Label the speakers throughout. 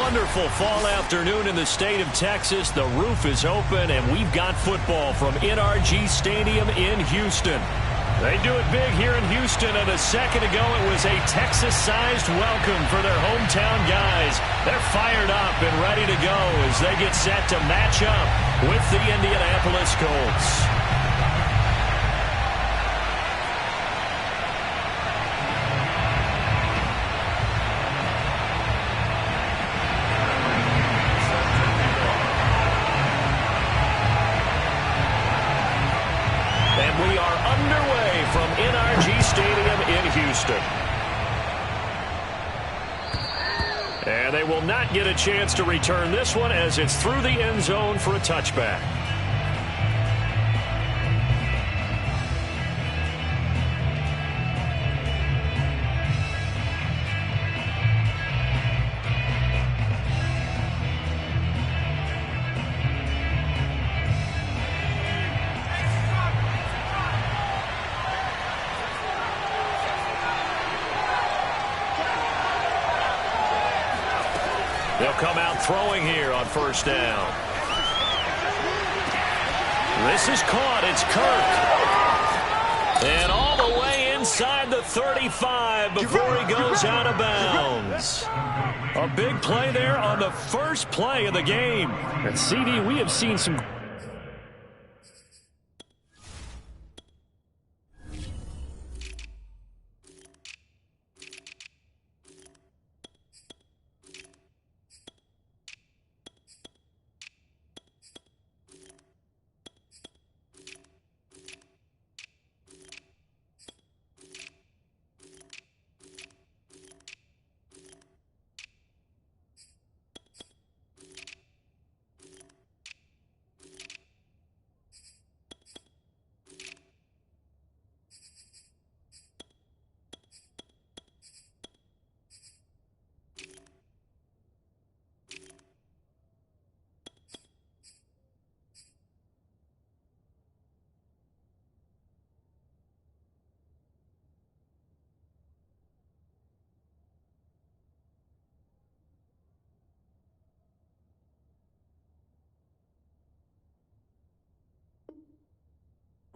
Speaker 1: wonderful fall afternoon in the state of Texas. The roof is open, and we've got football from NRG Stadium in Houston. They do it big here in Houston, and a second ago it was a Texas-sized welcome for their hometown guys. They're fired up and ready to go as they get set to match up with the Indianapolis Colts. From NRG Stadium in Houston. And they will not get a chance to return this one as it's through the end zone for a touchback. They'll come out throwing here on first down. This is caught. It's Kirk. And all the way inside the 35 before he goes out of bounds. A big play there on the first play of the game. And CD, we have seen some...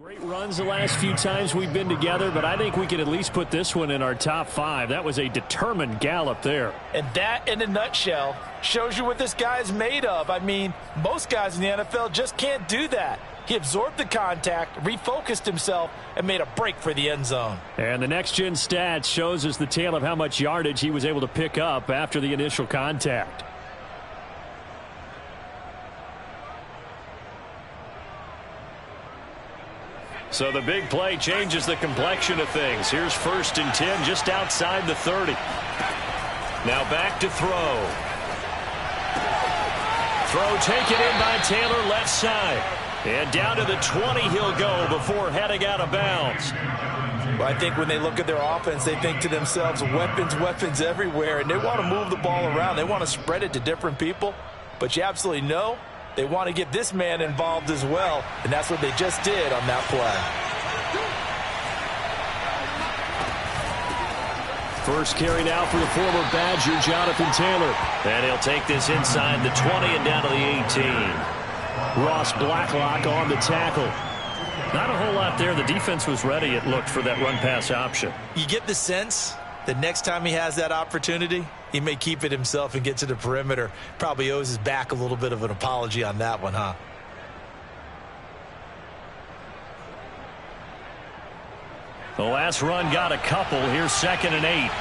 Speaker 1: Great runs the last few times we've been together, but I think we can at least put this one in our top 5. That was a determined gallop there.
Speaker 2: And that, in a nutshell, shows you what this guy is made of. I mean, most guys in the NFL just can't do that. He absorbed the contact, refocused himself, and made a break for the end zone.
Speaker 1: And the next-gen stats shows us the tale of how much yardage he was able to pick up after the initial contact. So the big play changes the complexion of things. Here's 1st and 10 just outside the 30. Now back to throw. Throw taken in by Taylor left side. And down to the 20 he'll go before heading out of bounds.
Speaker 2: Well, I think when they look at their offense, they think to themselves, weapons, weapons everywhere. And they want to move the ball around. They want to spread it to different people. But you absolutely know they want to get this man involved as well, and that's what they just did on that play.
Speaker 1: First carry now for the former Badger, Jonathan Taylor. And he'll take this inside the 20 and down to the 18. Ross Blacklock on the tackle. Not a whole lot there. The defense was ready, it looked, for that run-pass option.
Speaker 2: You get the sense that next time he has that opportunity, he may keep it himself and get to the perimeter. Probably owes his back a little bit of an apology on that one, huh?
Speaker 1: The last run got a couple. Here's 2nd and 8.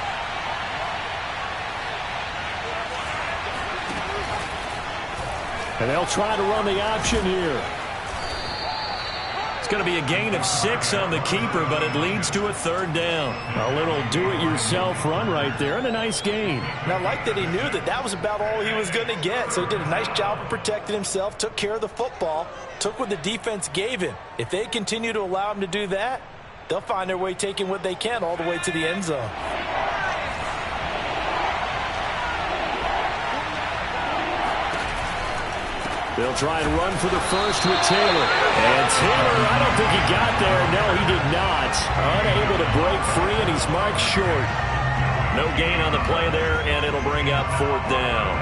Speaker 1: And they'll try to run the option here. It's going to be a gain of 6 on the keeper, but it leads to a 3rd down. A little do-it-yourself run right there, and a nice gain.
Speaker 2: And I like that he knew that that was about all he was going to get. So he did a nice job of protecting himself, took care of the football, took what the defense gave him. If they continue to allow him to do that, they'll find their way taking what they can all the way to the end zone.
Speaker 1: They'll try and run for the first with Taylor. And Taylor, I don't think he got there. No, he did not. Unable to break free, and he's marked short. No gain on the play there, and it'll bring up 4th down.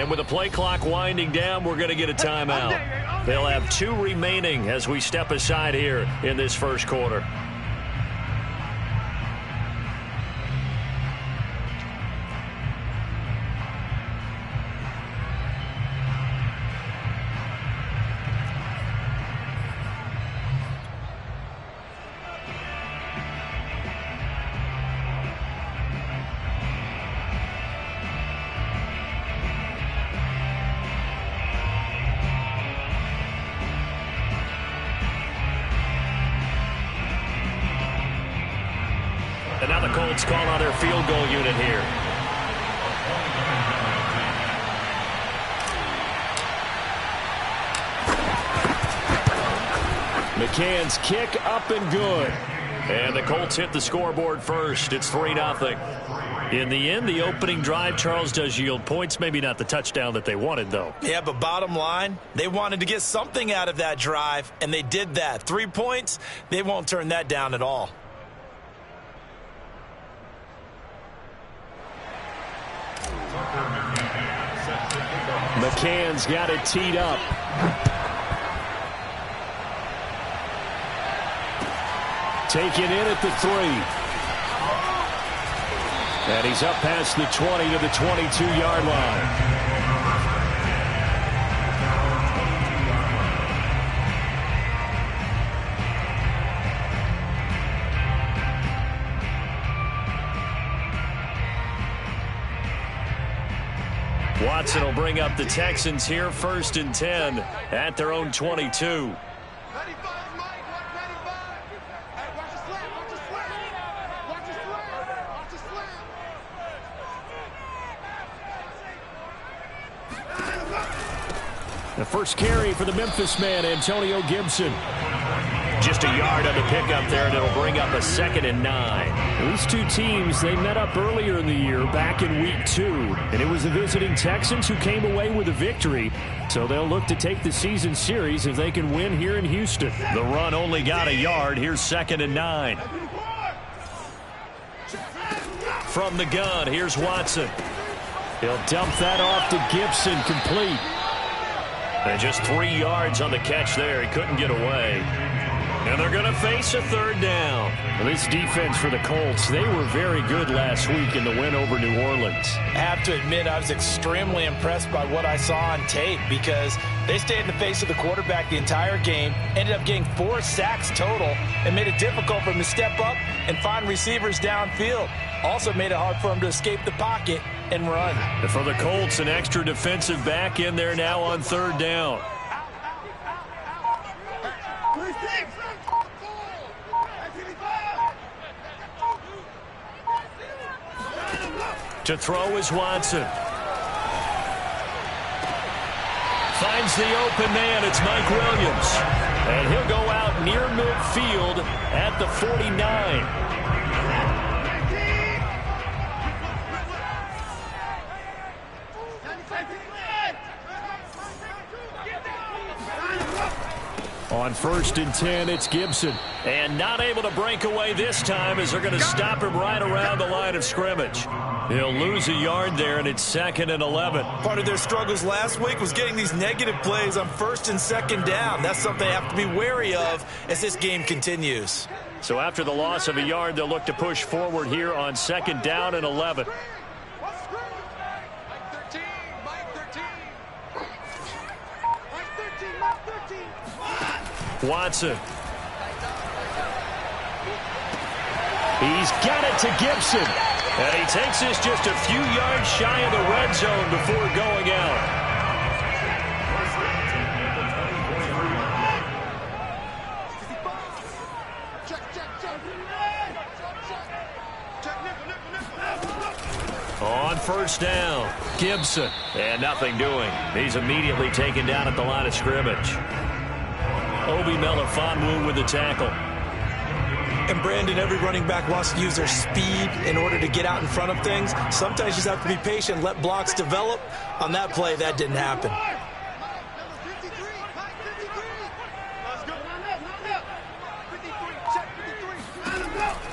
Speaker 1: And with the play clock winding down, we're going to get a timeout. They'll have 2 remaining as we step aside here in this first quarter. And now the Colts call on their field goal unit here. McCann's kick up and good. And the Colts hit the scoreboard first. It's 3-0. In the end, the opening drive, Charles, does yield points. Maybe not the touchdown that they wanted, though.
Speaker 2: Yeah, but bottom line, they wanted to get something out of that drive, and they did that. 3 points, they won't turn that down at all.
Speaker 1: McCann's got it teed up. Taken in at the 3. And he's up past the 20 to the 22-yard line. Watson will bring up the Texans here, 1st and 10 at their own 22. The first carry for the Memphis man, Antonio Gibson. Just a yard on the pickup there, and it'll bring up a 2nd and 9.
Speaker 3: These two teams, they met up earlier in the year, back in week 2. And it was the visiting Texans who came away with a victory. So they'll look to take the season series if they can win here in Houston.
Speaker 1: The run only got a yard. Here's 2nd and 9. From the gun, here's Watson.
Speaker 3: He'll dump that off to Gibson, complete.
Speaker 1: And just 3 yards on the catch there. He couldn't get away. And they're going to face a 3rd down.
Speaker 3: Well, this defense for the Colts, they were very good last week in the win over New Orleans.
Speaker 2: I have to admit, I was extremely impressed by what I saw on tape because they stayed in the face of the quarterback the entire game, ended up getting 4 sacks total, and made it difficult for him to step up and find receivers downfield. Also made it hard for him to escape the pocket and run.
Speaker 1: And for the Colts, an extra defensive back in there now on 3rd down. To throw is Watson. Finds the open man. It's Mike Williams. And he'll go out near midfield at the 49.
Speaker 3: On 1st and 10, it's Gibson.
Speaker 1: And not able to break away this time as they're going to stop him right around the line of scrimmage. He'll lose a yard there, and it's 2nd and 11.
Speaker 2: Part of their struggles last week was getting these negative plays on 1st and 2nd down. That's something they have to be wary of as this game continues.
Speaker 1: So after the loss of a yard, they'll look to push forward here on 2nd down and 11. Watson. He's got it to Gibson. And he takes this just a few yards shy of the red zone before going out. On 1st down, Gibson. And nothing doing. He's immediately taken down at the line of scrimmage. Obi Melifonwu with the tackle.
Speaker 2: And Brandon, every running back wants to use their speed in order to get out in front of things. Sometimes you just have to be patient, let blocks develop. On that play, that didn't happen.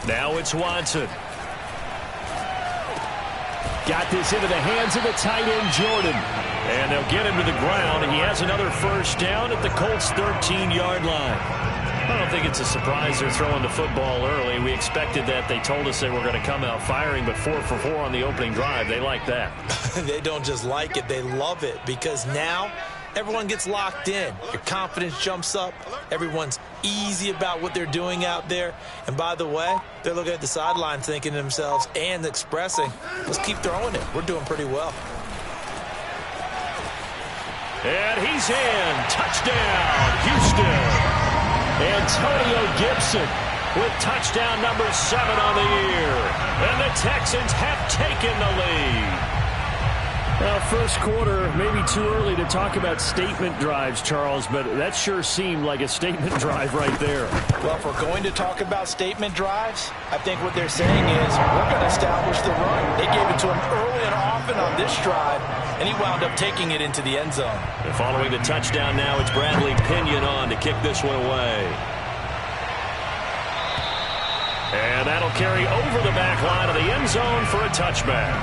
Speaker 1: Now it's Watson.
Speaker 3: Got this into the hands of the tight end, Jordan.
Speaker 1: And they'll get him to the ground, and he has another first down at the Colts' 13-yard line. I don't think it's a surprise they're throwing the football early. We expected that. They told us they were going to come out firing, but 4 for 4 on the opening drive. They like that.
Speaker 2: They don't just like it, they love it, because now everyone gets locked in. Your confidence jumps up. Everyone's easy about what they're doing out there. And by the way, they're looking at the sideline thinking to themselves and expressing, let's keep throwing it. We're doing pretty well.
Speaker 1: And he's in. Touchdown, Houston. Antonio Gibson with touchdown number 7 on the year. And the Texans have taken the lead. Well, first quarter, maybe too early to talk about statement drives, Charles, but that sure seemed like a statement drive right there.
Speaker 2: Well, if we're going to talk about statement drives, I think what they're saying is we're going to establish the run. They gave it to him early and often on this drive, and he wound up taking it into the end zone.
Speaker 1: And following the touchdown now, it's Bradley Pinion on to kick this one away. And that'll carry over the back line of the end zone for a touchback.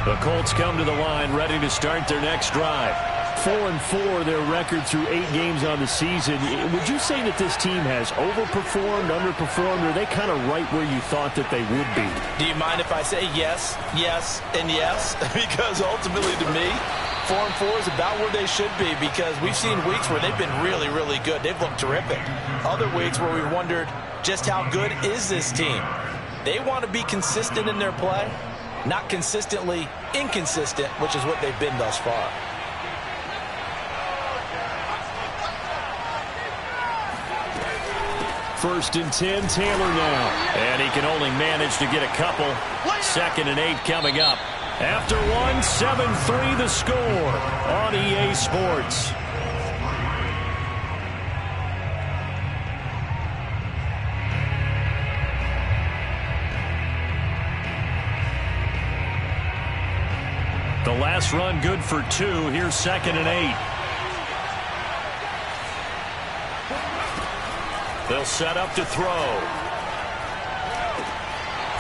Speaker 1: The Colts come to the line ready to start their next drive. 4-4 their record through 8 games on the season. Would you say that this team has overperformed, underperformed, or are they kind of right where you thought that they would be?
Speaker 2: Do you mind if I say yes, yes, and yes? Because ultimately to me, 4-4 is about where they should be, because we've seen weeks where they've been really, really good. They've looked terrific. Other weeks where we've wondered just how good is this team. They want to be consistent in their play. Not consistently inconsistent, which is what they've been thus far.
Speaker 1: First and 10, Taylor now. And he can only manage to get a couple. 2nd and 8 coming up. After 1, 7-3 the score on EA Sports. The last run good for 2. Here's 2nd and 8. They'll set up to throw.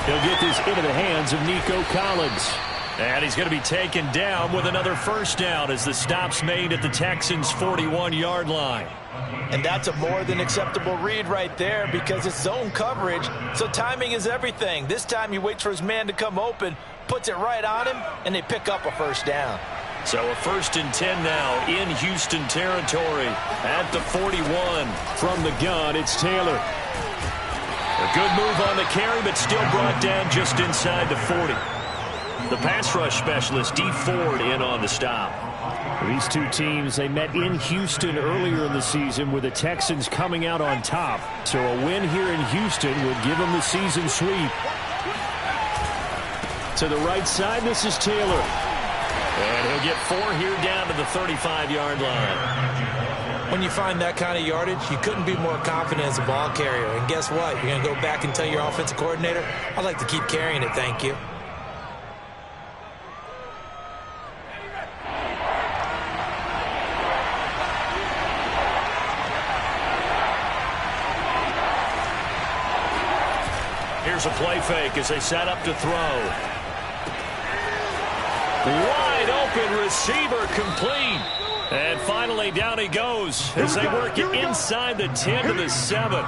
Speaker 1: He'll get this into the hands of Nico Collins. And he's going to be taken down with another first down as the stop's made at the Texans' 41-yard line.
Speaker 2: And that's a more than acceptable read right there, because it's zone coverage, so timing is everything. This time he waits for his man to come open, puts it right on him, and they pick up a first down.
Speaker 1: So a 1st and 10 now in Houston territory at the 41. From the gun, it's Taylor. A good move on the carry, but still brought down just inside the 40. The pass rush specialist, Dee Ford, in on the stop. These two teams, they met in Houston earlier in the season with the Texans coming out on top. So a win here in Houston would give them the season sweep. To the right side, this is Taylor. And he'll get 4 here down to the 35-yard line.
Speaker 2: When you find that kind of yardage, you couldn't be more confident as a ball carrier. And guess what? You're going to go back and tell your offensive coordinator, I'd like to keep carrying it, thank you.
Speaker 1: Here's a play fake as they set up to throw. Wide open receiver, complete. And finally down he goes as they work it inside the 10 to the 7.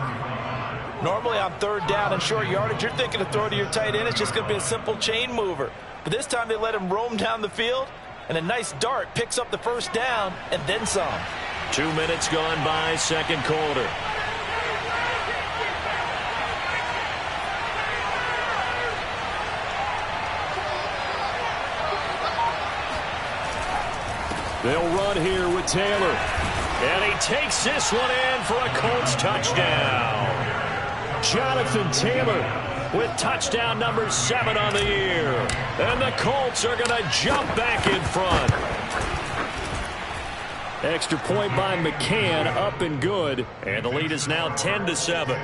Speaker 2: Normally on 3rd down and short yardage, you're thinking to throw to your tight end. It's just going to be a simple chain mover. But this time they let him roam down the field, and a nice dart picks up the first down and then some.
Speaker 1: 2 minutes gone by, 2nd quarter. They'll run here with Taylor. And he takes this one in for a Colts touchdown. Jonathan Taylor with touchdown number 7 on the year. And the Colts are going to jump back in front. Extra point by McCann, up and good. And the lead is now 10-7.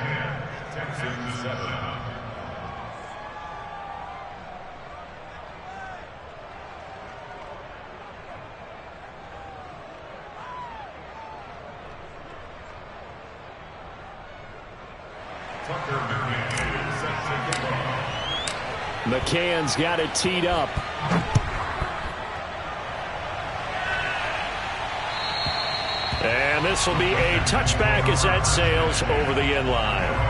Speaker 3: McCann's got it teed up. And this will be a touchback as that sails over the end line.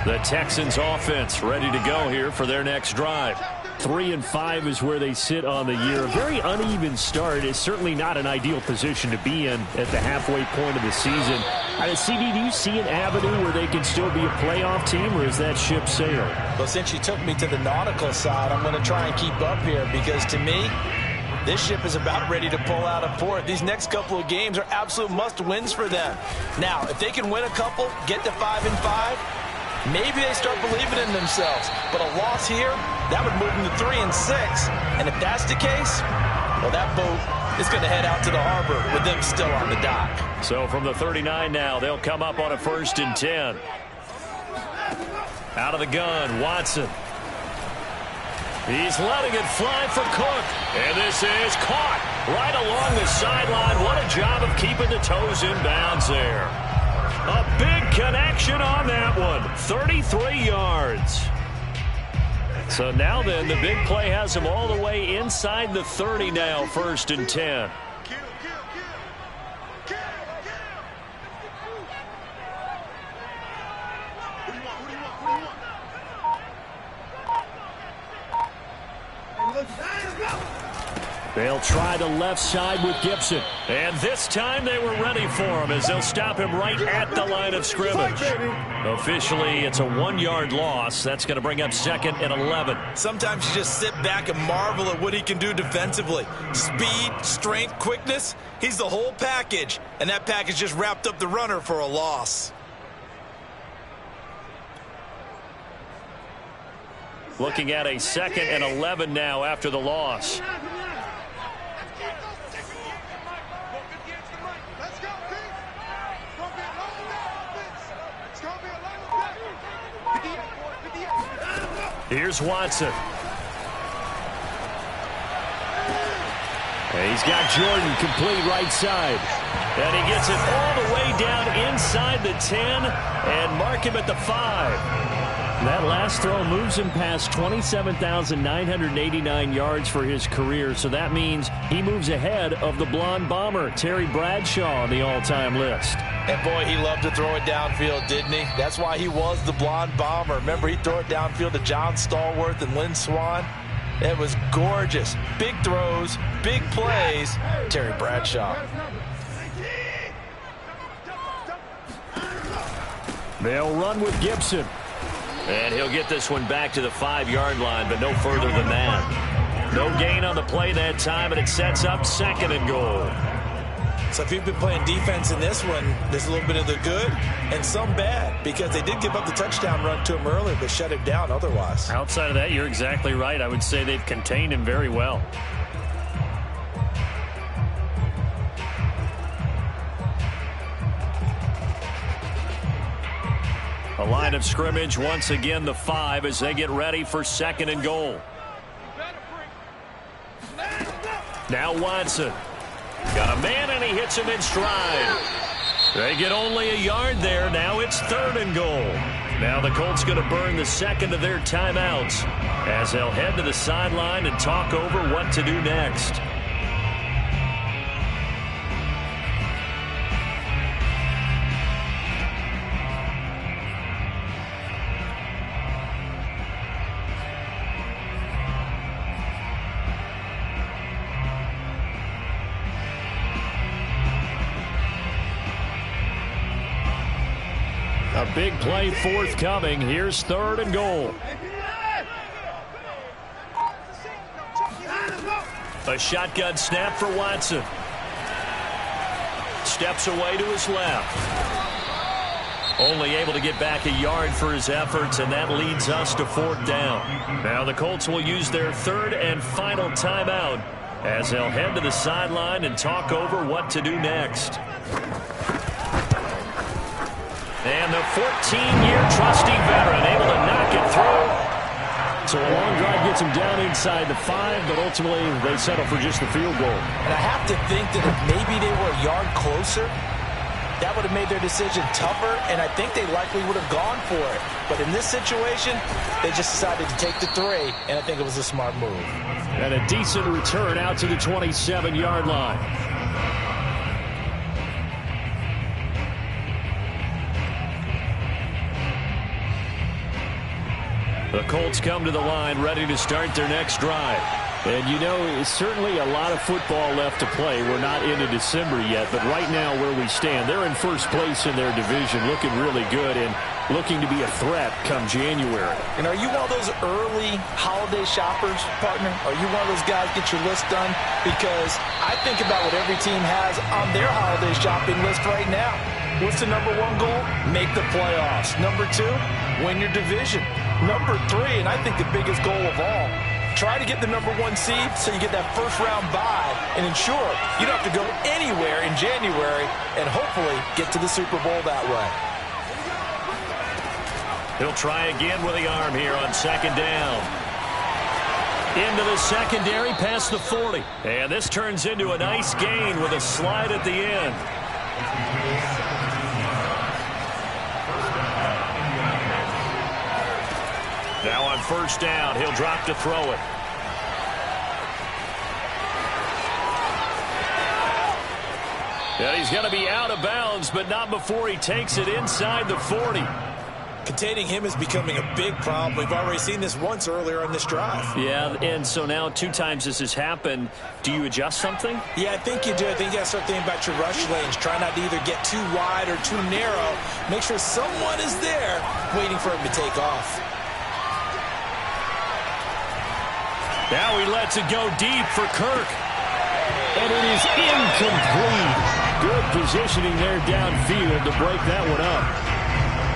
Speaker 3: The Texans offense ready to go here for their next drive. 3-5 is where they sit on the year. A very uneven start is certainly not an ideal position to be in at the halfway point of the season. CD, do you see an avenue where they can still be a playoff team, or is that ship sailed?
Speaker 2: Well, since you took me to the nautical side, I'm going to try and keep up here because to me, this ship is about ready to pull out of port. These next couple of games are absolute must-wins for them. Now, if they can win a couple, get to 5-5, maybe they start believing in themselves. But a loss here, that would move them to 3-6. And if that's the case, well, that boat is going to head out to the harbor with them still on the dock.
Speaker 1: So from the 39 now, they'll come up on a 1st and 10. Out of the gun, Watson. He's letting it fly for Cook. And this is caught right along the sideline. What a job of keeping the toes in bounds there. A big connection on that one. 33 yards. So now then, the big play has him all the way inside the 30 now, 1st and 10. They'll try the left side with Gibson. And this time they were ready for him as they'll stop him right at the line of scrimmage. Officially, it's a 1-yard loss. That's going to bring up 2nd and 11.
Speaker 2: Sometimes you just sit back and marvel at what he can do defensively. Speed, strength, quickness. He's the whole package. And that package just wrapped up the runner for a loss.
Speaker 1: Looking at a 2nd and 11 now after the loss. Here's Watson. And he's got Jordan complete right side. And he gets it all the way down inside the 10 and mark him at the 5. That last throw moves him past 27,989 yards for his career. So that means he moves ahead of the blonde bomber, Terry Bradshaw, on the all-time list.
Speaker 2: And boy, he loved to throw it downfield, didn't he? That's why he was the blonde bomber. Remember, he'd throw it downfield to John Stallworth and Lynn Swann. It was gorgeous. Big throws, big plays. Terry Bradshaw.
Speaker 3: They'll run with Gibson.
Speaker 1: And he'll get this one back to the 5-yard line, but no further than that. No gain on the play that time, and it sets up 2nd and goal.
Speaker 2: So if you've been playing defense in this one, there's a little bit of the good and some bad, because they did give up the touchdown run to him earlier, but shut him down otherwise.
Speaker 3: Outside of that, you're exactly right. I would say they've contained him very well. A line of scrimmage, once again the 5 as they get ready for 2nd and goal. Now Watson. Got a man and he hits him in stride. They get only a yard there. Now it's 3rd and goal. Now the Colts going to burn the 2nd of their timeouts as they'll head to the sideline and talk over what to do next. A big play forthcoming. Here's 3rd and goal. A shotgun snap for Watson. Steps away to his left. Only able to get back a yard for his efforts, and that leads us to 4th down. Now the Colts will use their 3rd and final timeout as they'll head to the sideline and talk over what to do next.
Speaker 1: And the 14-year trusty veteran able to knock it through. So a long drive gets him down inside the 5, but ultimately they settle for just the field goal.
Speaker 2: And I have to think that if maybe they were a yard closer, that would have made their decision tougher, and I think they likely would have gone for it. But in this situation, they just decided to take the 3, and I think it was a smart move.
Speaker 1: And a decent return out to the 27-yard line. The Colts come to the line, ready to start their next drive. And, you know, certainly a lot of football left to play. We're not into December yet, but right now where we stand, they're in first place in their division, looking really good and looking to be a threat come January.
Speaker 2: And are you one of those early holiday shoppers, partner? Are you one of those guys get your list done? Because I think about what every team has on their holiday shopping list right now. What's the number 1 goal? Make the playoffs. Number 2, win your division. Number 3, and I think the biggest goal of all, try to get the number 1 seed so you get that first-round bye and ensure you don't have to go anywhere in January and hopefully get to the Super Bowl that way.
Speaker 1: He'll try again with the arm here on second down. Into the secondary past the 40. And this turns into a nice gain with a slide at the end. Now on first down, he'll drop to throw it. And he's going to be out of bounds, but not before he takes it inside the 40.
Speaker 2: Containing him is becoming a big problem. We've already seen this once earlier on this drive.
Speaker 1: Yeah, and so now 2 times this has happened. Do you adjust something?
Speaker 2: Yeah, I think you do. I think you got to start thinking about your rush lanes. Try not to either get too wide or too narrow. Make sure someone is there waiting for him to take off.
Speaker 1: Now he lets it go deep for Kirk. And it is incomplete. Good positioning there downfield to break that one up.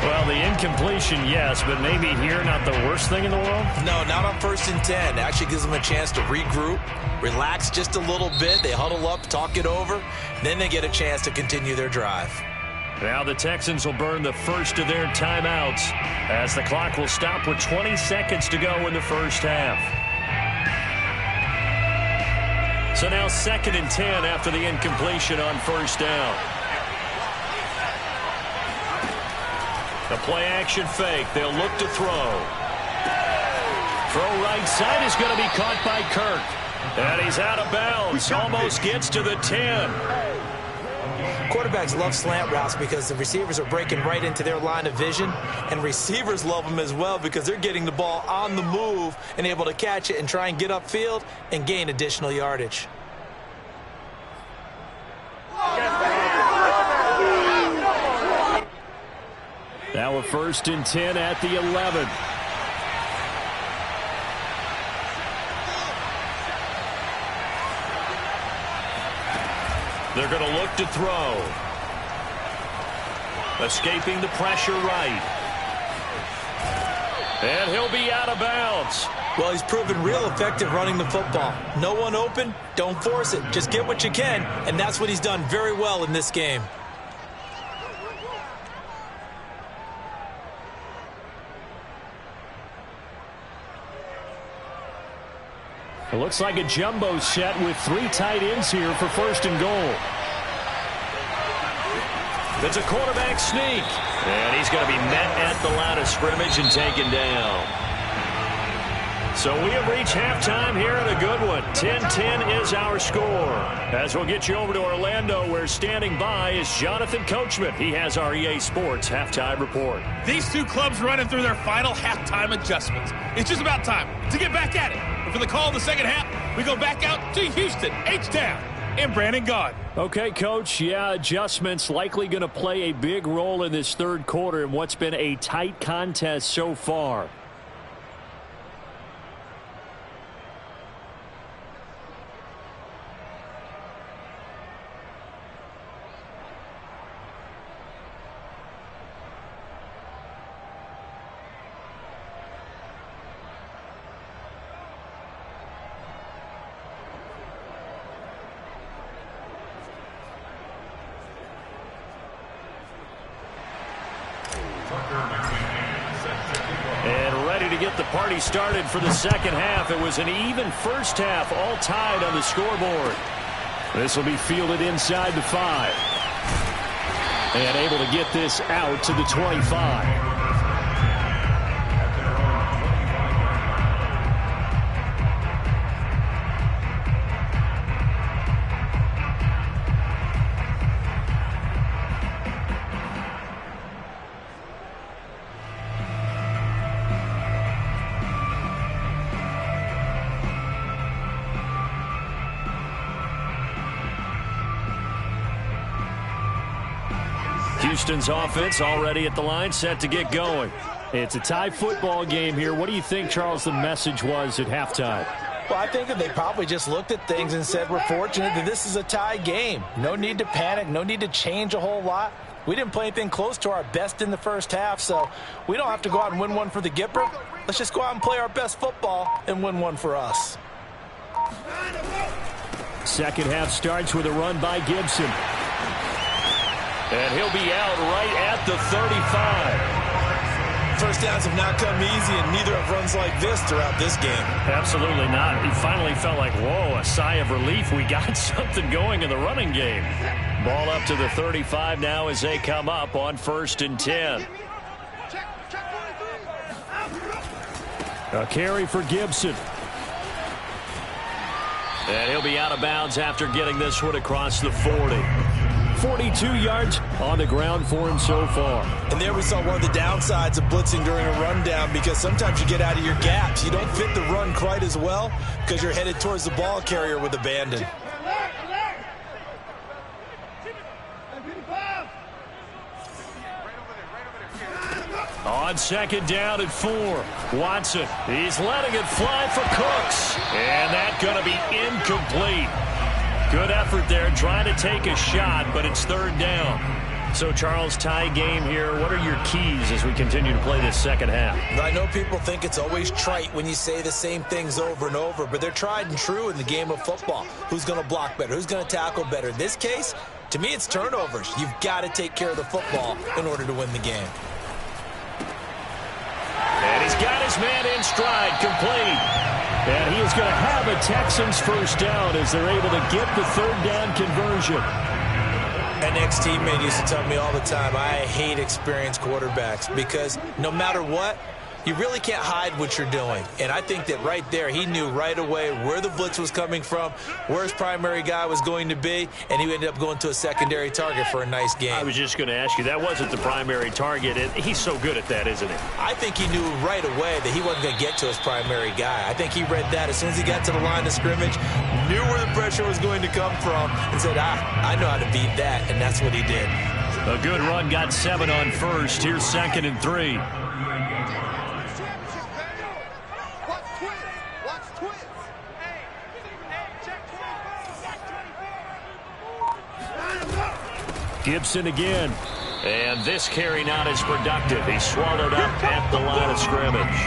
Speaker 1: Well, the incompletion, yes, but maybe here not the worst thing in the world?
Speaker 2: No, not on 1st and 10. It actually gives them a chance to regroup, relax just a little bit. They huddle up, talk it over. Then they get a chance to continue their drive.
Speaker 1: Now the Texans will burn the first of their timeouts as the clock will stop with 20 seconds to go in the first half. So now 2nd and 10 after the incompletion on first down. The play-action fake. They'll look to throw. Throw right side is going to be caught by Kirk. And he's out of bounds. Almost gets to the 10.
Speaker 2: Quarterbacks love slant routes because the receivers are breaking right into their line of vision. And receivers love them as well because they're getting the ball on the move and able to catch it and try and get upfield and gain additional yardage.
Speaker 1: Now a 1st and 10 at the 11. They're going to look to throw. Escaping the pressure right. And he'll be out of bounds.
Speaker 2: Well, he's proven real effective running the football. No one open, don't force it. Just get what you can, and that's what he's done very well in this game.
Speaker 1: It looks like a jumbo set with 3 tight ends here for 1st and goal. It's a quarterback sneak. And he's going to be met at the line of scrimmage and taken down. So we have reached halftime here in a good one. 10-10 is our score. As we'll get you over to Orlando, where standing by is Jonathan Coachman. He has our EA Sports halftime report.
Speaker 4: These 2 clubs running through their final halftime adjustments. It's just about time to get back at it. And for the call of the second half, we go back out to Houston, H-Town, and Brandon Gaud.
Speaker 1: Okay, Coach. Yeah, adjustments likely going to play a big role in this 3rd quarter in what's been a tight contest so far. And ready to get the party started for the second half. It was an even first half, all tied on the scoreboard. This will be fielded inside the 5. And able to get this out to the 25. Houston's offense already at the line, set to get going. It's a tie football game here. What do you think, Charles, the message was at halftime?
Speaker 2: Well, I think that they probably just looked at things and said, we're fortunate that this is a tie game. No need to panic, no need to change a whole lot. We didn't play anything close to our best in the first half, so we don't have to go out and win one for the Gipper. Let's just go out and play our best football and win one for us.
Speaker 1: Second half starts with a run by Gibson. And he'll be out right at the 35.
Speaker 2: First downs have not come easy, and neither have runs like this throughout this game.
Speaker 1: Absolutely not. He finally felt like, whoa, a sigh of relief. We got something going in the running game. Ball up to the 35 now as they come up on 1st and 10. A carry for Gibson. And he'll be out of bounds after getting this one across the 40. 42 yards on the ground for him so far.
Speaker 2: And there we saw one of the downsides of blitzing during a rundown, because sometimes you get out of your gaps. You don't fit the run quite as well because you're headed towards the ball carrier with abandon.
Speaker 1: On second down at 4, Watson. He's letting it fly for Cooks. And that's going to be incomplete. Good effort there, trying to take a shot, but it's 3rd down. So, Charles, tie game here. What are your keys as we continue to play this second half?
Speaker 2: I know people think it's always trite when you say the same things over and over, but they're tried and true in the game of football. Who's going to block better? Who's going to tackle better? In this case, to me, it's turnovers. You've got to take care of the football in order to win the game.
Speaker 1: And he's got his man in stride, complete. And he is going to have a Texans first down as they're able to get the 3rd down conversion.
Speaker 2: An ex-teammate used to tell me all the time, I hate experienced quarterbacks because no matter what, you really can't hide what you're doing. And I think that right there, he knew right away where the blitz was coming from, where his primary guy was going to be, and he ended up going to a secondary target for a nice game.
Speaker 1: I was just going to ask you, that wasn't the primary target, and he's so good at that, isn't he?
Speaker 2: I think he knew right away that he wasn't going to get to his primary guy. I think he read that as soon as he got to the line of scrimmage, knew where the pressure was going to come from, and said, I know how to beat that, and that's what he did.
Speaker 1: A good run, got 7 on 1st. Here's 2nd and 3. Gibson again. And this carry not as productive. He's swallowed up at the line of scrimmage.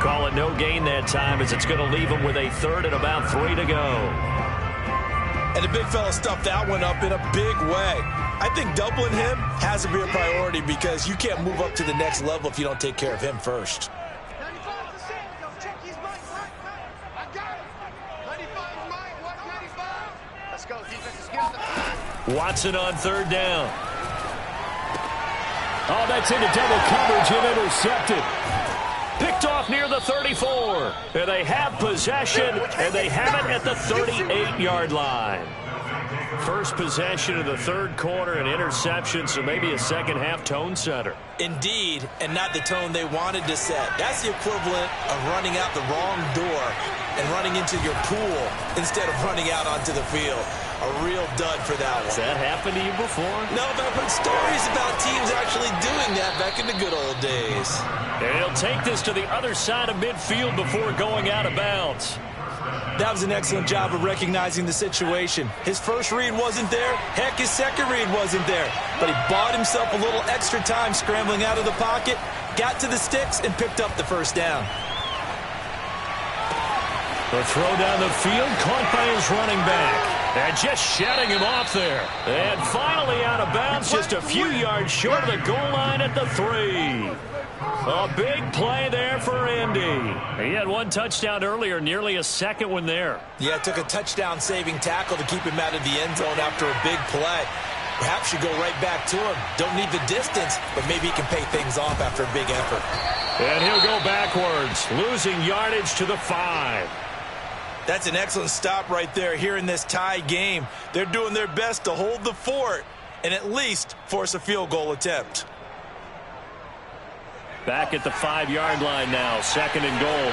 Speaker 1: Call it no gain that time as it's going to leave him with a 3rd and about 3 to go.
Speaker 2: And the big fella stuffed that one up in a big way. I think doubling him has to be a priority because you can't move up to the next level if you don't take care of him first.
Speaker 1: Watson on 3rd down. Oh, that's into double coverage and intercepted. Picked off near the 34. And they have possession, and they have it at the 38-yard line. First possession of the 3rd quarter, an interception, so maybe a second-half tone setter.
Speaker 2: Indeed, and not the tone they wanted to set. That's the equivalent of running out the wrong door and running into your pool instead of running out onto the field. A real dud for that one.
Speaker 1: Has that happened to you before?
Speaker 2: No, but I've heard stories about teams actually doing that back in the good old days.
Speaker 1: And he'll take this to the other side of midfield before going out of bounds.
Speaker 2: That was an excellent job of recognizing the situation. His first read wasn't there. Heck, his second read wasn't there. But he bought himself a little extra time scrambling out of the pocket, got to the sticks, and picked up the first down.
Speaker 1: The throw down the field, caught by his running back. And just shedding him off there. And finally out of bounds, just a few yards short of the goal line at the 3. A big play there for Indy. He had one touchdown earlier, nearly a second one there.
Speaker 2: Yeah, it took a touchdown-saving tackle to keep him out of the end zone after a big play. Perhaps you go right back to him. Don't need the distance, but maybe he can pay things off after a big effort.
Speaker 1: And he'll go backwards, losing yardage to the 5.
Speaker 2: That's an excellent stop right there here in this tie game. They're doing their best to hold the fort and at least force a field goal attempt.
Speaker 1: Back at the 5-yard line now, 2nd and goal.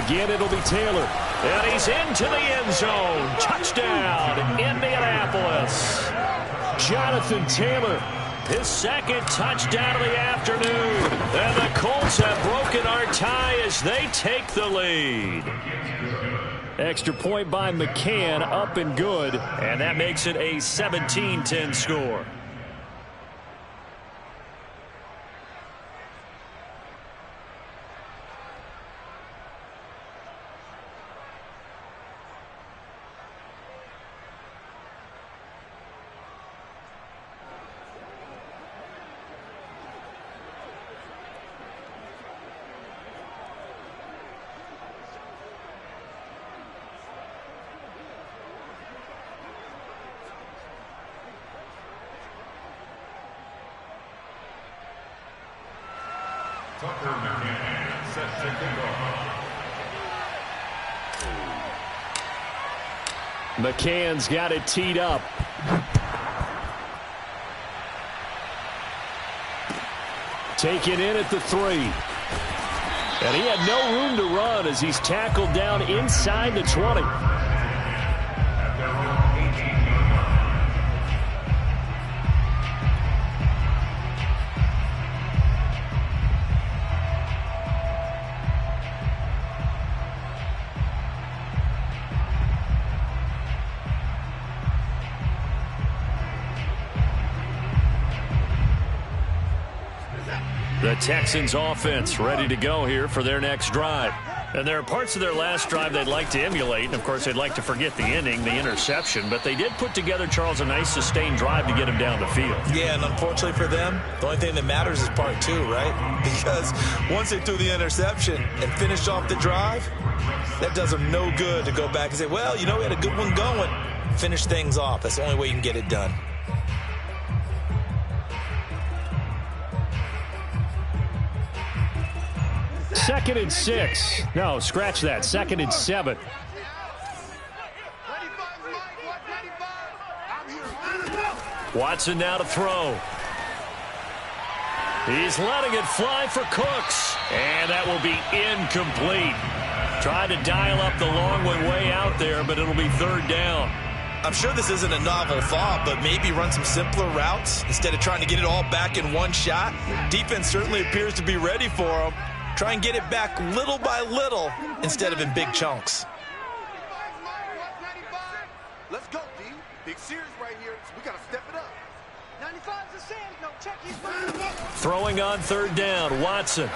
Speaker 1: Again, it'll be Taylor. And he's into the end zone. Touchdown, Indianapolis. Jonathan Taylor, his 2nd touchdown of the afternoon. And the Colts have broken our tie as they take the lead. Extra point by McCann, up and good. And that makes it a 17-10 score. McCann's got it teed up. Taken in at the 3. And he had no room to run as he's tackled down inside the 20. The Texans offense ready to go here for their next drive. And there are parts of their last drive they'd like to emulate. And, of course, they'd like to forget the ending, the interception. But they did put together, Charles, a nice sustained drive to get him down the field.
Speaker 2: Yeah, and unfortunately for them, the only thing that matters is part 2, right? Because once they threw the interception and finished off the drive, that does them no good to go back and say, well, you know, we had a good one going. Finish things off. That's the only way you can get it done.
Speaker 1: Second and 6. No, scratch that. 2nd and 7. Watson now to throw. He's letting it fly for Cooks. And that will be incomplete. Tried to dial up the long one way out there, but it'll be 3rd down.
Speaker 2: I'm sure this isn't a novel thought, but maybe run some simpler routes instead of trying to get it all back in one shot. Defense certainly appears to be ready for them. Try and get it back little by little instead of in big chunks.
Speaker 5: Let's go, D. Big series right here. We got to step it up. 95's the sand. No, check his
Speaker 1: Throwing on 3rd down, Watson.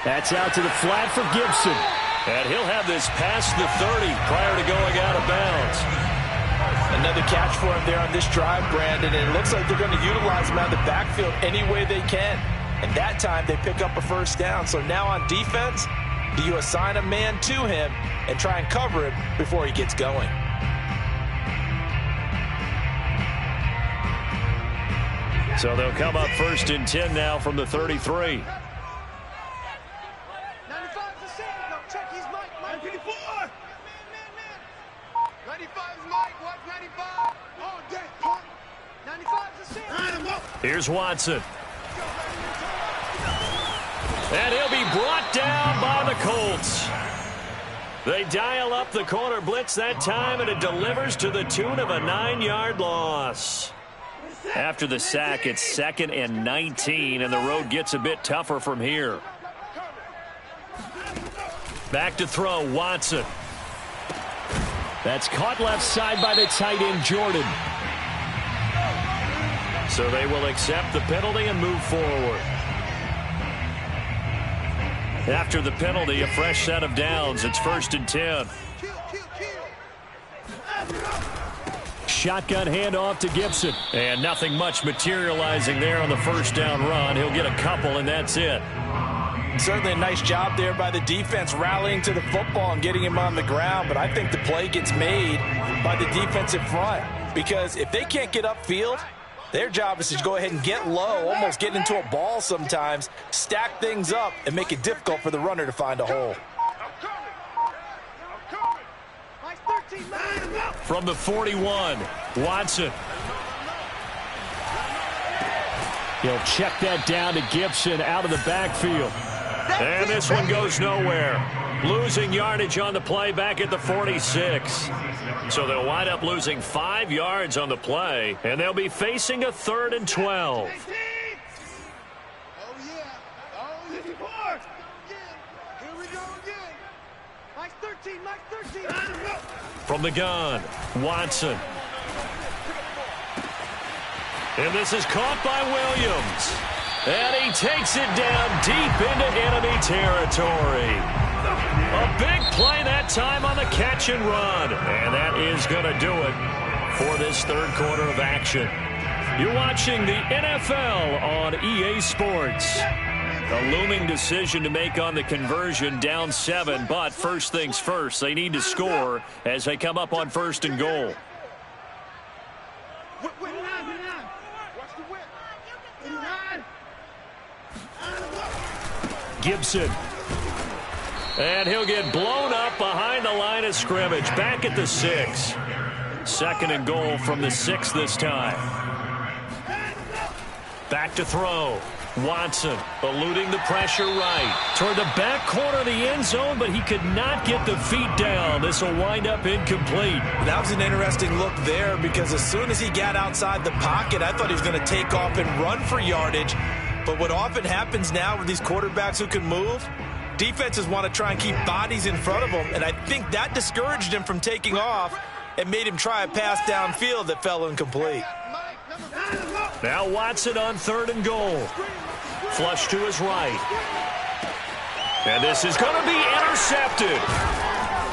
Speaker 1: That's out to the flat for Gibson. And he'll have this past the 30 prior to going out of bounds.
Speaker 2: Another catch for him there on this drive, Brandon, and it looks like they're going to utilize him out of the backfield any way they can. And that time they pick up a 1st down. So now on defense, do you assign a man to him and try and cover him before he gets going?
Speaker 1: So they'll come up 1st and 10 now from the 33.
Speaker 5: 95's the sand. No, check his mic. 94. Man. 95's mic. What? 95. Oh, damn. 95's the sand.
Speaker 1: Here's Watson. And he'll be brought down by the Colts. They dial up the corner blitz that time, and it delivers to the tune of a 9-yard loss. After the sack, it's 2nd and 19, and the road gets a bit tougher from here. Back to throw, Watson. That's caught left side by the tight end, Jordan. So they will accept the penalty and move forward. After the penalty, a fresh set of downs. It's 1st and 10. Shotgun handoff to Gibson. And nothing much materializing there on the first down run. He'll get a couple, and that's it.
Speaker 2: Certainly a nice job there by the defense rallying to the football and getting him on the ground. But I think the play gets made by the defensive front. Because if they can't get upfield, their job is to go ahead and get low, almost get into a ball sometimes, stack things up, and make it difficult for the runner to find a hole.
Speaker 1: From the 41, Watson. He'll check that down to Gibson out of the backfield. And this one goes nowhere. Losing yardage on the play back at the 46. So they'll wind up losing 5 yards on the play, and they'll be facing a 3rd and 12. From the gun, Watson. And this is caught by Williams. And he takes it down deep into enemy territory. A big play that time on the catch and run. And that is going to do it for this 3rd quarter of action. You're watching the NFL on EA Sports. A looming decision to make on the conversion, down 7. But first things first, they need to score as they come up on 1st and goal. Gibson. And he'll get blown up behind the line of scrimmage. Back at the 6. 2nd and goal from the 6 this time. Back to throw. Watson eluding the pressure right. Toward the back corner of the end zone, but he could not get the feet down. This will wind up incomplete.
Speaker 2: That was an interesting look there because as soon as he got outside the pocket, I thought he was going to take off and run for yardage. But what often happens now with these quarterbacks who can move, defenses want to try and keep bodies in front of them, and I think that discouraged him from taking off and made him try a pass downfield that fell incomplete.
Speaker 1: Now Watson on 3rd and goal. Flush to his right. And this is going to be intercepted.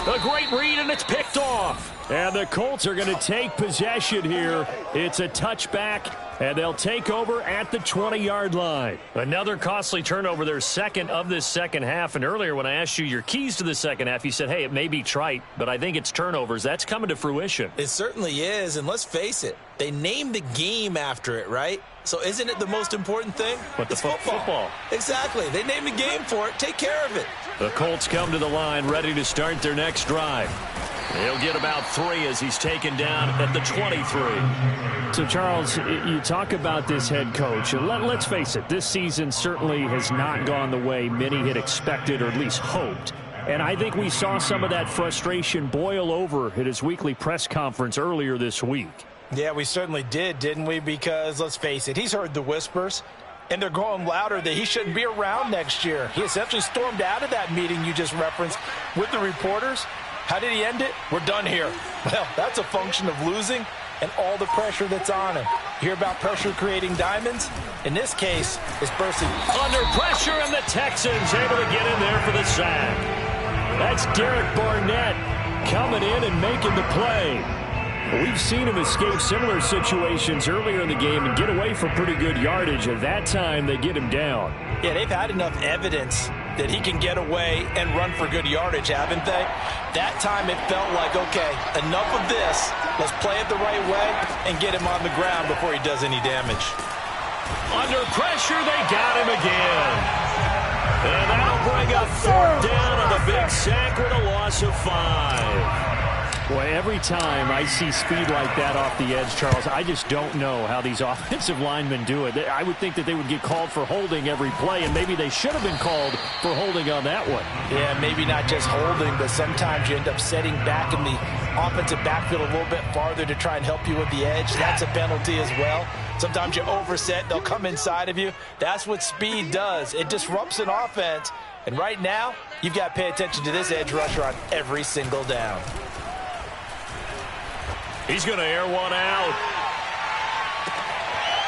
Speaker 1: A great read, and it's picked off. And the Colts are going to take possession here. It's a touchback, and they'll take over at the 20-yard line. Another costly turnover, their 2nd of this second half. And earlier when I asked you your keys to the second half, you said, hey, it may be trite, but I think it's turnovers. That's coming to fruition.
Speaker 2: It certainly is, and let's face it, they named the game after it, right? So isn't it the most important thing?
Speaker 1: But it's football.
Speaker 2: Exactly. They named the game for it. Take care of it.
Speaker 1: The Colts come to the line ready to start their next drive. He'll get about 3 as he's taken down at the 23. So, Charles, you talk about this head coach. Let's face it, this season certainly has not gone the way many had expected or at least hoped. And I think we saw some of that frustration boil over at his weekly press conference earlier this week.
Speaker 2: Yeah, we certainly did, didn't we? Because, let's face it, he's heard the whispers, and they're going louder that he shouldn't be around next year. He essentially stormed out of that meeting you just referenced with the reporters. How did he end it? We're done here. Well, that's a function of losing and all the pressure that's on him. You hear about pressure creating diamonds? In this case, it's bursting.
Speaker 1: Under pressure, and the Texans able to get in there for the sack. That's Derek Barnett coming in and making the play. We've seen him escape similar situations earlier in the game and get away for pretty good yardage. At that time, they get him down.
Speaker 2: Yeah, they've had enough evidence that he can get away and run for good yardage, haven't they? That time it felt like, okay, enough of this. Let's play it the right way and get him on the ground before he does any damage.
Speaker 1: Under pressure, they got him again. And that'll bring a 4th down on a big sack with a loss of 5. Boy, every time I see speed like that off the edge, Charles, I just don't know how these offensive linemen do it. I would think that they would get called for holding every play, and maybe they should have been called for holding on that one.
Speaker 2: Yeah, maybe not just holding, but sometimes you end up setting back in the offensive backfield a little bit farther to try and help you with the edge. That's a penalty as well. Sometimes you overset, they'll come inside of you. That's what speed does. It disrupts an offense. And right now, you've got to pay attention to this edge rusher on every single down.
Speaker 1: He's going to air one out.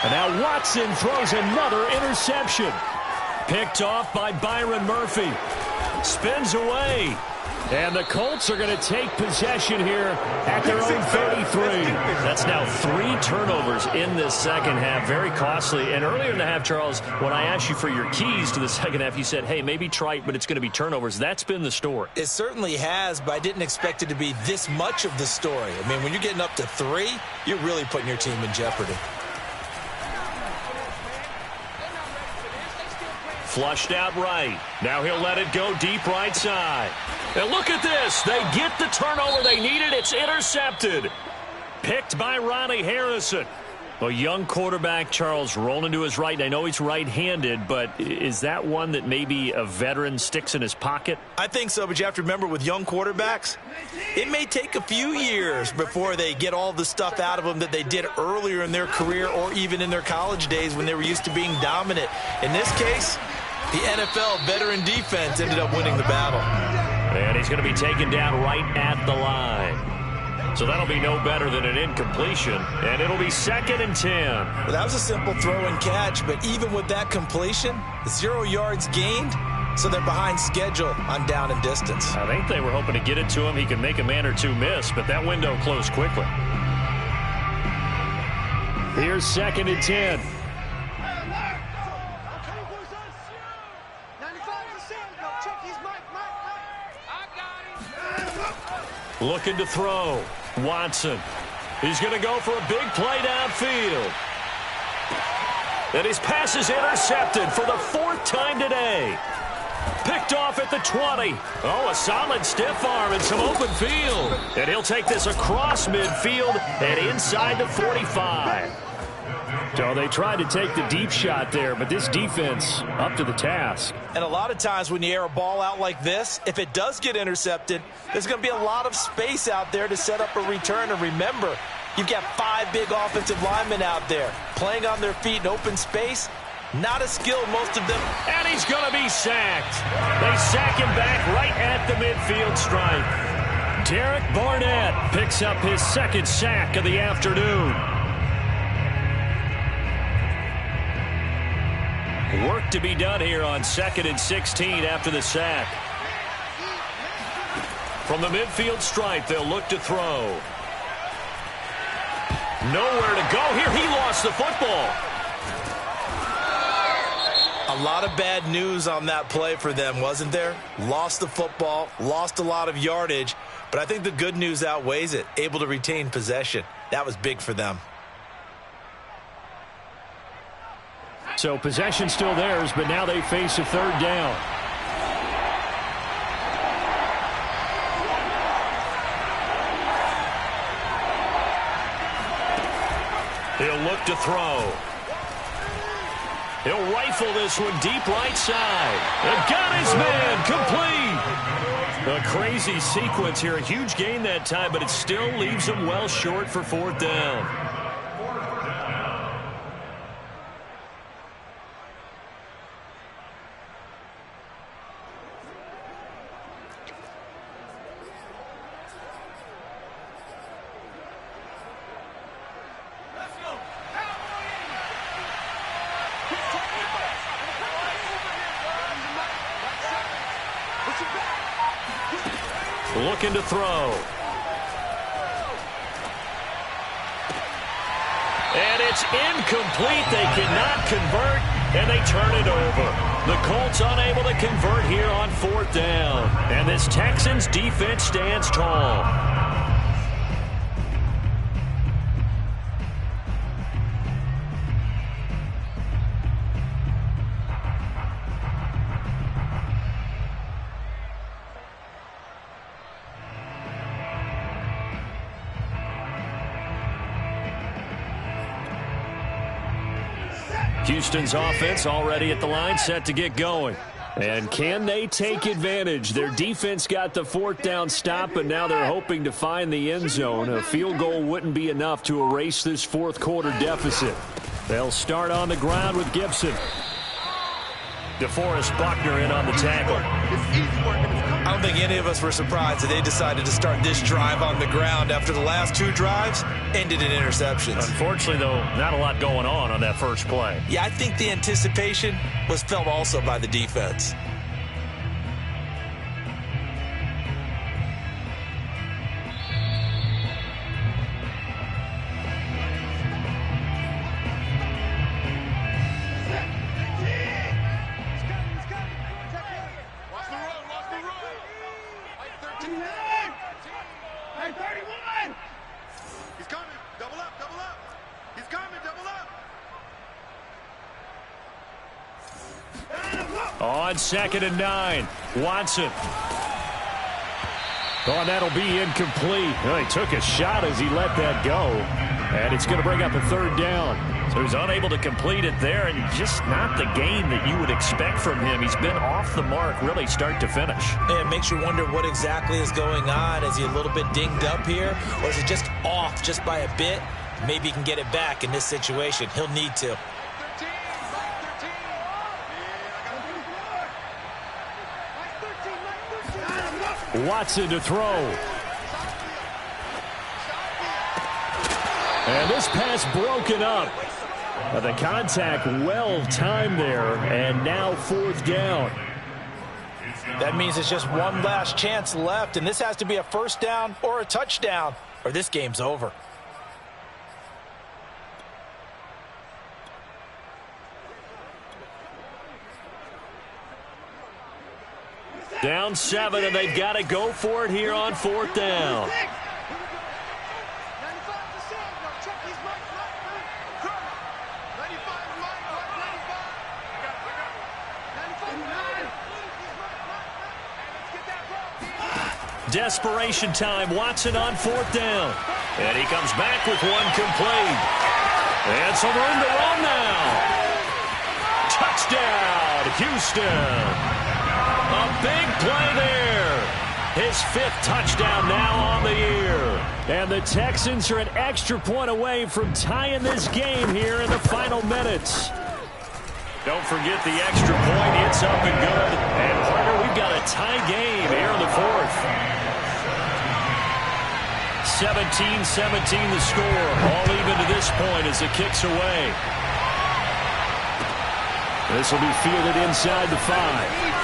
Speaker 1: And now Watson throws another interception. Picked off by Byron Murphy. Spins away. And the Colts are going to take possession here at their own 33. That's now 3 turnovers in this second half. Very costly. And earlier in the half, Charles, when I asked you for your keys to the second half, you said, hey, maybe try it, but it's going to be turnovers. That's been the story.
Speaker 2: It certainly has, but I didn't expect it to be this much of the story. I mean, when you're getting up to 3, you're really putting your team in jeopardy.
Speaker 1: Flushed out right. Now he'll let it go deep right side. And look at this. They get the turnover they needed. It's intercepted. Picked by Ronnie Harrison. A young quarterback, Charles, rolling to his right. I know he's right-handed, but is that one that maybe a veteran sticks in his pocket?
Speaker 2: I think so, but you have to remember with young quarterbacks, it may take a few years before they get all the stuff out of them that they did earlier in their career or even in their college days when they were used to being dominant. In this case, the NFL veteran defense ended up winning the battle.
Speaker 1: And he's going to be taken down right at the line. So that'll be no better than an incompletion, and it'll be 2nd and 10.
Speaker 2: Well, that was a simple throw and catch, but even with that completion, 0 yards gained, so they're behind schedule on down and distance.
Speaker 1: I think they were hoping to get it to him. He could make a man or two miss, but that window closed quickly. Here's 2nd and 10. Looking to throw. Watson. He's going to go for a big play downfield. And his pass is intercepted for the 4th time today. Picked off at the 20. Oh, a solid stiff arm and some open field. And he'll take this across midfield and inside the 45. So they tried to take the deep shot there, but this defense up to the task.
Speaker 2: And a lot of times when you air a ball out like this, if it does get intercepted, there's going to be a lot of space out there to set up a return. And remember, you've got 5 big offensive linemen out there playing on their feet in open space. Not as skilled, most of them.
Speaker 1: And he's going to be sacked. They sack him back right at the midfield stripe. Derek Barnett picks up his 2nd sack of the afternoon. Work to be done here on 2nd and 16 after the sack. From the midfield stripe, they'll look to throw. Nowhere to go here. He lost the football.
Speaker 2: A lot of bad news on that play for them, wasn't there? Lost the football, lost a lot of yardage, but I think the good news outweighs it. Able to retain possession. That was big for them.
Speaker 1: So possession still theirs, but now they face a 3rd down. He'll look to throw. He'll rifle this one deep right side. And got his man complete. A crazy sequence here. A huge gain that time, but it still leaves him well short for 4th down. Looking to throw. And it's incomplete. They cannot convert, and they turn it over. The Colts unable to convert here on 4th down. And this Texans defense stands tall. Houston's offense already at the line, set to get going. And can they take advantage? Their defense got the 4th down stop, but now they're hoping to find the end zone. A field goal wouldn't be enough to erase this 4th quarter deficit. They'll start on the ground with Gibson. DeForest Buckner in on the tackle.
Speaker 2: I don't think any of us were surprised that they decided to start this drive on the ground after the last 2 drives ended in interceptions.
Speaker 3: Unfortunately, though, not a lot going on that first play.
Speaker 2: Yeah, I think the anticipation was felt also by the defense.
Speaker 3: On 2nd and 9, Watson. Oh, that'll be incomplete. Well, he took a shot as he let that go, and it's going to bring up a 3rd down. So he's unable to complete it there, and just not the game that you would expect from him. He's been off the mark really start to finish.
Speaker 2: It makes you wonder what exactly is going on. Is he a little bit dinged up here, or is it just off just by a bit? Maybe he can get it back in this situation. He'll need to.
Speaker 3: Watson to throw. And this pass broken up. The contact well timed there, and now 4th down.
Speaker 2: That means it's just one last chance left, and this has to be a 1st down or a touchdown, or this game's over.
Speaker 3: Down 7, and they've got to go for it here on 4th down. Desperation time. Watson on 4th down. And he comes back with one complete. And some room to run now. Touchdown, Houston. A big play there. His 5th touchdown now on the year. And the Texans are an extra point away from tying this game here in the final minutes. Don't forget the extra point. It's up and good. And partner, we've got a tie game here in the 4th. 17-17 the score. All even to this point as it kicks away. This will be fielded inside the 5.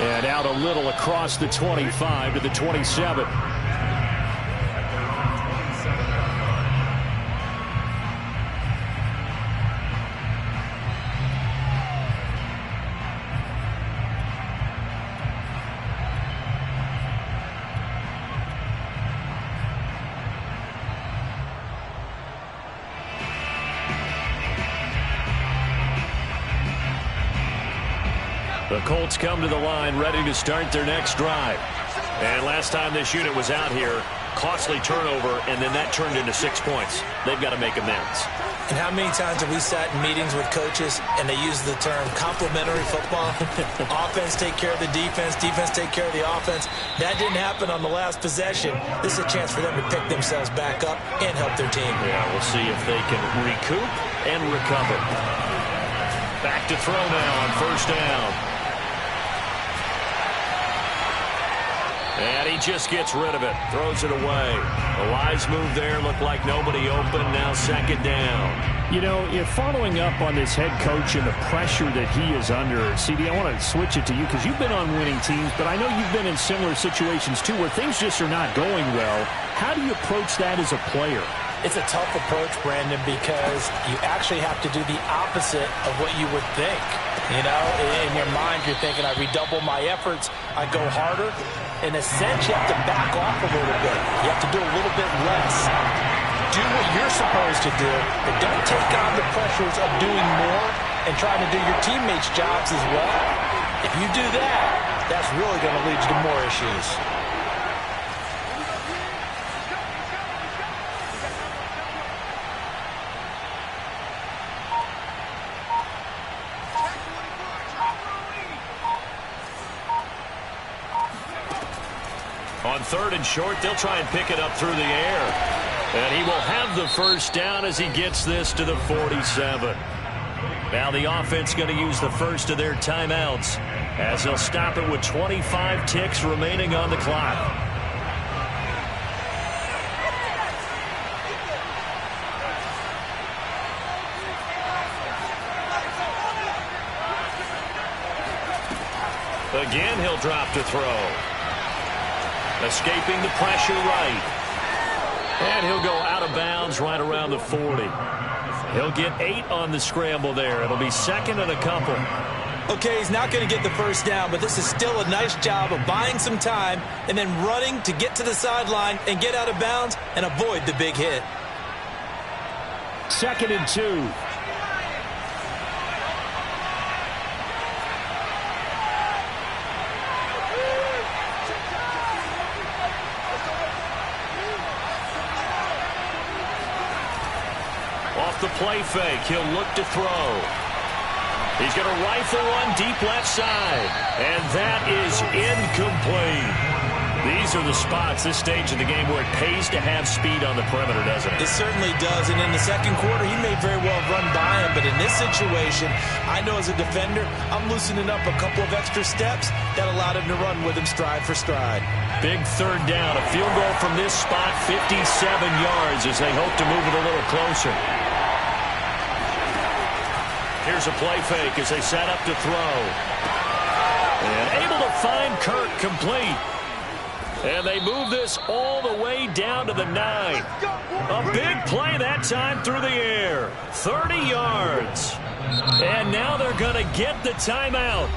Speaker 3: And out a little across the 25 to the 27. The Colts come to the line ready to start their next drive. And last time this unit was out here, costly turnover, and then that turned into 6 points. They've got to make amends.
Speaker 2: And how many times have we sat in meetings with coaches and they use the term complementary football? Offense take care of the defense, defense take care of the offense. That didn't happen on the last possession. This is a chance for them to pick themselves back up and help their team.
Speaker 3: Yeah, we'll see if they can recoup and recover. Back to throw now on 1st down. And he just gets rid of it. Throws it away. A wise move there. Looked like nobody open. Now 2nd down. You know, if following up on this head coach and the pressure that he is under, CD, I want to switch it to you because you've been on winning teams, but I know you've been in similar situations too where things just are not going well. How do you approach that as a player?
Speaker 2: It's a tough approach, Brandon, because you actually have to do the opposite of what you would think. You know, in your mind, you're thinking, I redouble my efforts, I go harder. In a sense, you have to back off a little bit. You have to do a little bit less. Do what you're supposed to do, but don't take on the pressures of doing more and trying to do your teammates' jobs as well. If you do that, that's really going to lead you to more issues.
Speaker 3: On 3rd and short, they'll try and pick it up through the air. And he will have the 1st down as he gets this to the 47.
Speaker 1: Now the offense going to use the first of their timeouts as they'll stop it with 25 ticks remaining on the clock. Again, he'll drop to throw. Escaping the pressure right. And he'll go out of bounds right around the 40. He'll get 8 on the scramble there. It'll be second and a couple.
Speaker 2: Okay, he's not going to get the first down, but this is still a nice job of buying some time and then running to get to the sideline and get out of bounds and avoid the big hit.
Speaker 1: Second and 2. Off the play fake, he'll look to throw. He's going to rifle one deep left side, and that is incomplete. These are the spots, this stage of the game, where it pays to have speed on the perimeter, doesn't it?
Speaker 2: It certainly does, and in the second quarter, he may very well run by him, but in this situation, I know as a defender, I'm loosening up a couple of extra steps that allowed him to run with him stride for stride.
Speaker 1: Big third down, a field goal from this spot, 57 yards as they hope to move it a little closer. Here's a play fake as they set up to throw. And able to find Kirk complete. And they move this all the way down to the 9. A big play that time through the air. 30 yards. And now they're going to get the timeout.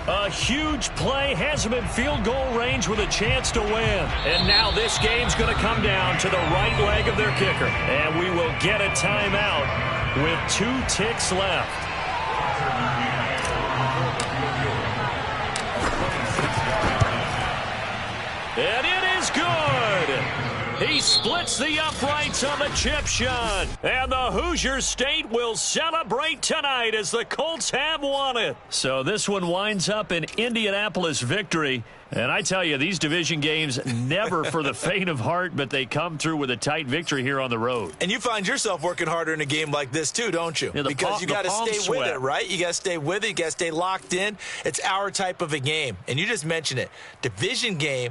Speaker 1: A huge play has them in field goal range with a chance to win. And now this game's going to come down to the right leg of their kicker. And we will get a timeout with 2 ticks left. And it is good. He splits the uprights on the chip shot. And the Hoosier State will celebrate tonight as the Colts have won it. So this one winds up an Indianapolis victory. And I tell you, these division games never for the faint of heart, but they come through with a tight victory here on the road.
Speaker 2: And you find yourself working harder in a game like this too, don't you?
Speaker 1: Yeah,
Speaker 2: because you got to stay with it, right? You got to stay with it. You got to stay locked in. It's our type of a game. And you just mentioned it. Division game.